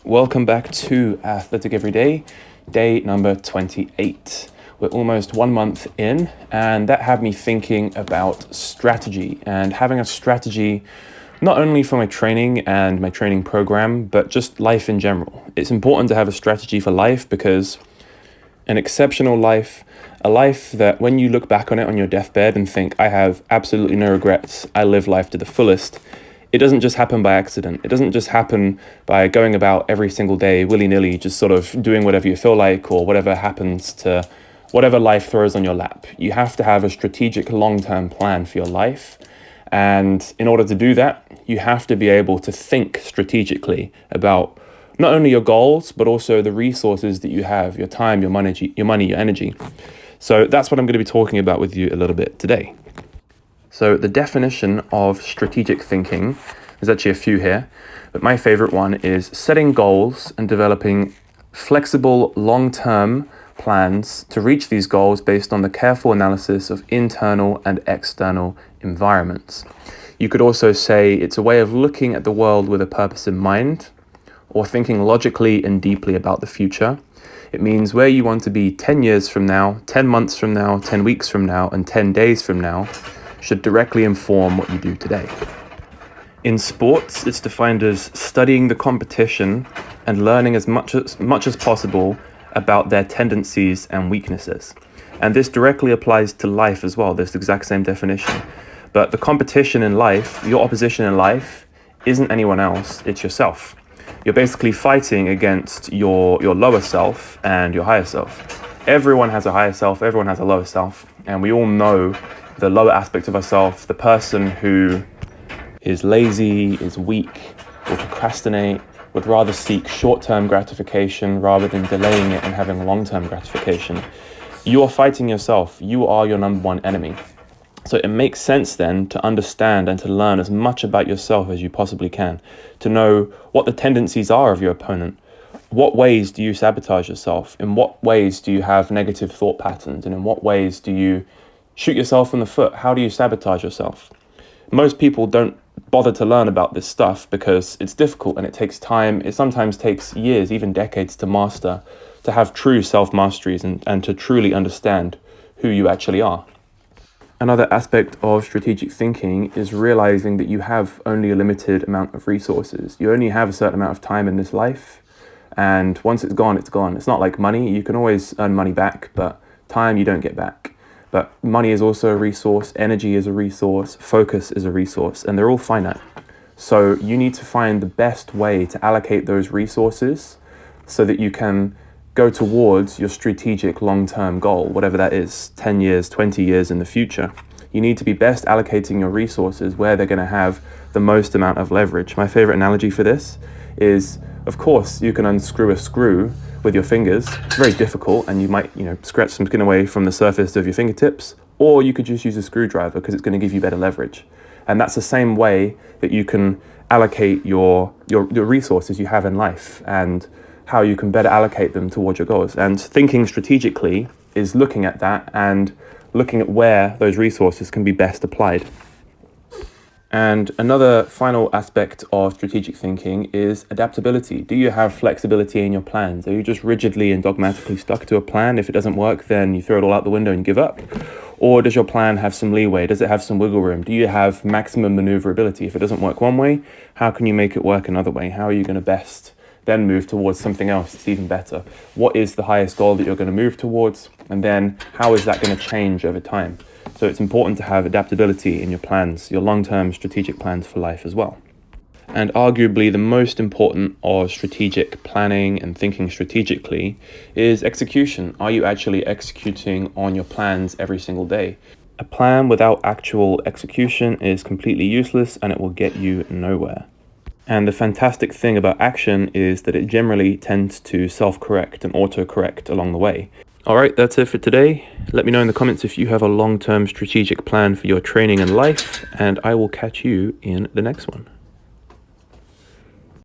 Welcome back to Athletic Everyday, day number 28. We're almost 1 month in, and that had me thinking about strategy and having a strategy not only for my training and my training program, but just life in general. It's important to have a strategy for life because an exceptional life, a life that when you look back on it on your deathbed and think, I have absolutely no regrets, I live life to the fullest, it doesn't just happen by accident. It doesn't just happen by going about every single day willy-nilly, just sort of doing whatever you feel like or whatever happens to whatever life throws on your lap. You have to have a strategic long-term plan for your life. And in order to do that, you have to be able to think strategically about not only your goals, but also the resources that you have, your time, your money, your energy. So that's what I'm going to be talking about with you a little bit today. So the definition of strategic thinking, there's actually a few here, but my favorite one is setting goals and developing flexible long-term plans to reach these goals based on the careful analysis of internal and external environments. You could also say it's a way of looking at the world with a purpose in mind, or thinking logically and deeply about the future. It means where you want to be 10 years from now, 10 months from now, 10 weeks from now, and 10 days from now should directly inform what you do today. In sports, it's defined as studying the competition and learning as much as possible about their tendencies and weaknesses. And this directly applies to life as well, this exact same definition. But the competition in life, your opposition in life, isn't anyone else, it's yourself. You're basically fighting against your lower self and your higher self. Everyone has a higher self, everyone has a lower self, and we all know the lower aspect of ourselves, the person who is lazy, is weak, will procrastinate, would rather seek short-term gratification rather than delaying it and having long-term gratification. You are fighting yourself. You are your number one enemy. So it makes sense then to understand and to learn as much about yourself as you possibly can, to know what the tendencies are of your opponent. What ways do you sabotage yourself? In what ways do you have negative thought patterns? And in what ways do you shoot yourself in the foot? How do you sabotage yourself? Most people don't bother to learn about this stuff because it's difficult and it takes time. It sometimes takes years, even decades to master, to have true self-masteries and to truly understand who you actually are. Another aspect of strategic thinking is realizing that you have only a limited amount of resources. You only have a certain amount of time in this life, and once it's gone, it's gone. It's not like money. You can always earn money back, but time you don't get back. But money is also a resource, energy is a resource, focus is a resource, and they're all finite. So you need to find the best way to allocate those resources so that you can go towards your strategic long-term goal, whatever that is, 10 years, 20 years in the future. You need to be best allocating your resources where they're going to have the most amount of leverage. My favorite analogy for this is, of course, you can unscrew a screw with your fingers. It's very difficult and you might, scratch some skin away from the surface of your fingertips, or you could just use a screwdriver because it's going to give you better leverage. And that's the same way that you can allocate your resources you have in life and how you can better allocate them towards your goals. And thinking strategically is looking at that and looking at where those resources can be best applied. And another final aspect of strategic thinking is adaptability. Do you have flexibility in your plans? Are you just rigidly and dogmatically stuck to a plan? If it doesn't work, then you throw it all out the window and give up? Or does your plan have some leeway? Does it have some wiggle room? Do you have maximum maneuverability? If it doesn't work one way, how can you make it work another way? How are you going to best then move towards something else that's even better? What is the highest goal that you're going to move towards? And then how is that going to change over time? So it's important to have adaptability in your plans, your long-term strategic plans for life as well. And arguably the most important of strategic planning and thinking strategically is execution. Are you actually executing on your plans every single day? A plan without actual execution is completely useless and it will get you nowhere. And the fantastic thing about action is that it generally tends to self-correct and auto-correct along the way. All right, that's it for today. Let me know in the comments if you have a long-term strategic plan for your training and life, and I will catch you in the next one.